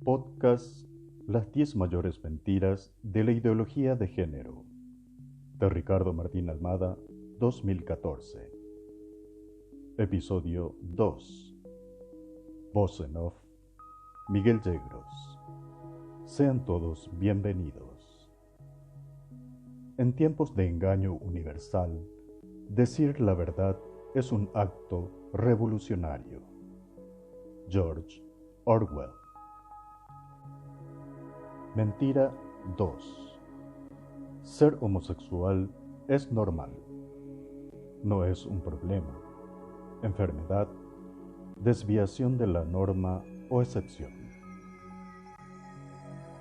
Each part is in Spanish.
Podcast Las 10 mayores mentiras de la ideología de género, de Ricardo Martín Almada, 2014. Episodio 2. Voz en off, Miguel Yegros. Sean todos bienvenidos. En tiempos de engaño universal, decir la verdad es un acto revolucionario. George Orwell. Mentira 2. Ser homosexual es normal. No es un problema, enfermedad, desviación de la norma o excepción.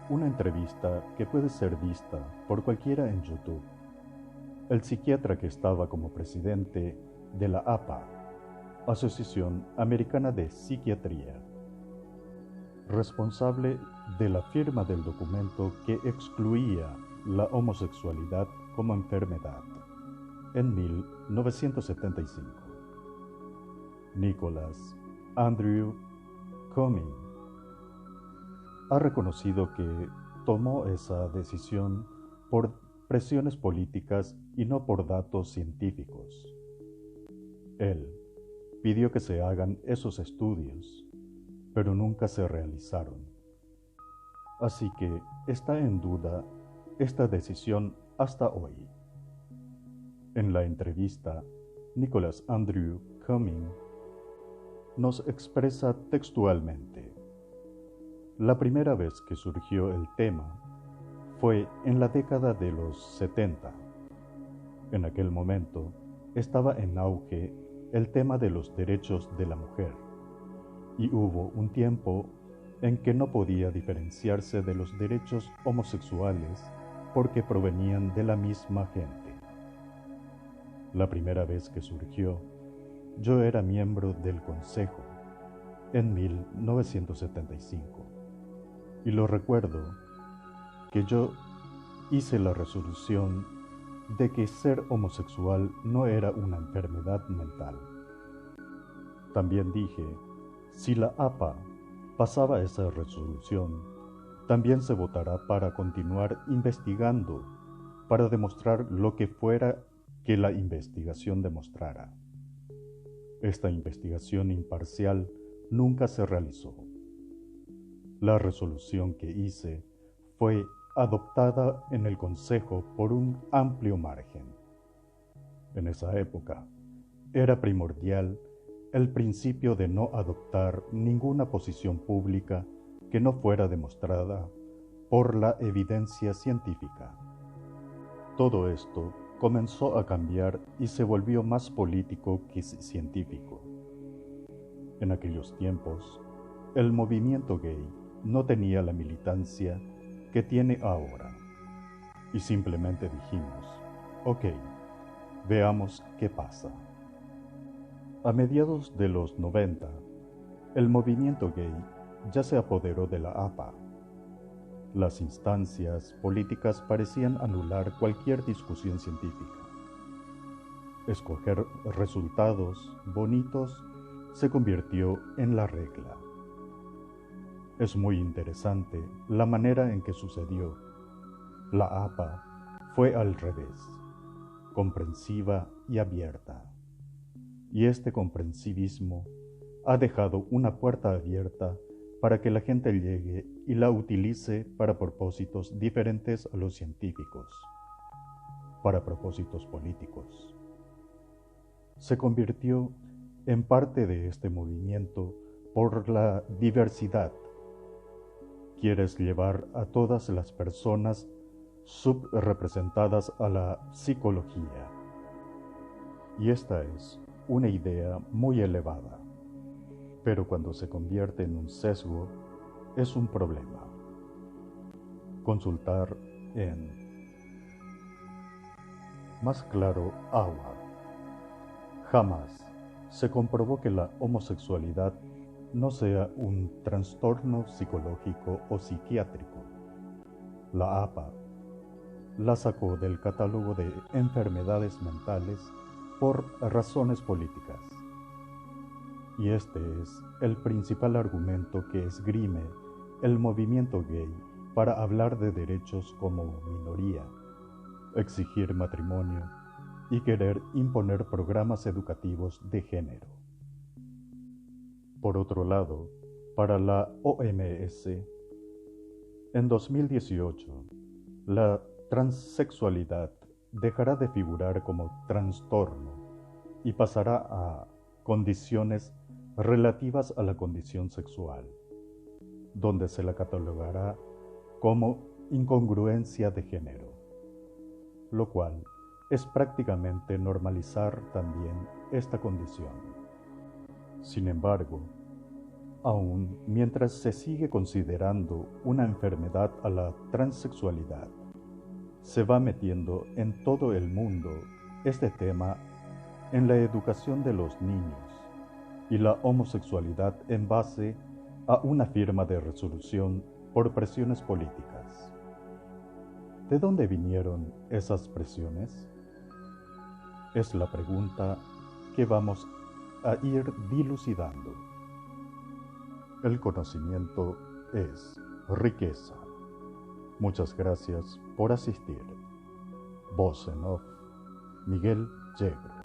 Una entrevista que puede ser vista por cualquiera en YouTube. El psiquiatra que estaba como presidente de la APA, Asociación Americana de Psiquiatría, responsable de la firma del documento que excluía la homosexualidad como enfermedad en 1975. Nicholas Andrew Cumming ha reconocido que tomó esa decisión por presiones políticas y no por datos científicos. Él pidió que se hagan esos estudios, pero nunca se realizaron. Así que está en duda esta decisión hasta hoy. En la entrevista, Nicholas Andrew Cumming nos expresa textualmente: la primera vez que surgió el tema fue en la década de los 70. En aquel momento estaba en auge el tema de los derechos de la mujer, y hubo un tiempo en que no podía diferenciarse de los derechos homosexuales porque provenían de la misma gente. La primera vez que surgió, yo era miembro del Consejo en 1975, y lo recuerdo que yo hice la resolución de que ser homosexual no era una enfermedad mental. También dije, si la APA pasaba esa resolución, también se votará para continuar investigando, para demostrar lo que fuera que la investigación demostrara. Esta investigación imparcial nunca se realizó. La resolución que hice fue adoptada en el Consejo por un amplio margen. En esa época, era primordial el principio de no adoptar ninguna posición pública que no fuera demostrada por la evidencia científica. Todo esto comenzó a cambiar y se volvió más político que científico. En aquellos tiempos, el movimiento gay no tenía la militancia que tiene ahora, y simplemente dijimos, ok, veamos qué pasa. A mediados de los 90, el movimiento gay ya se apoderó de la APA. Las instancias políticas parecían anular cualquier discusión científica. Escoger resultados bonitos se convirtió en la regla. Es muy interesante la manera en que sucedió. La APA fue al revés, comprensiva y abierta. Y este comprensivismo ha dejado una puerta abierta para que la gente llegue y la utilice para propósitos diferentes a los científicos, para propósitos políticos. Se convirtió en parte de este movimiento por la diversidad. Quieres llevar a todas las personas subrepresentadas a la psicología. Y esta es una idea muy elevada, pero cuando se convierte en un sesgo, es un problema. Consultar en Más claro agua. Jamás se comprobó que la homosexualidad no sea un trastorno psicológico o psiquiátrico. La APA la sacó del catálogo de enfermedades mentales por razones políticas. Y este es el principal argumento que esgrime el movimiento gay para hablar de derechos como minoría, exigir matrimonio y querer imponer programas educativos de género. Por otro lado, para la OMS, en 2018, la transexualidad dejará de figurar como trastorno y pasará a condiciones relativas a la condición sexual, donde se la catalogará como incongruencia de género, lo cual es prácticamente normalizar también esta condición. Sin embargo, aún mientras se sigue considerando una enfermedad a la transexualidad, se va metiendo en todo el mundo este tema en la educación de los niños y la homosexualidad en base a una firma de resolución por presiones políticas. ¿De dónde vinieron esas presiones? Es la pregunta que vamos a ir dilucidando. El conocimiento es riqueza. Muchas gracias por asistir. Voz en off, Miguel Yegro.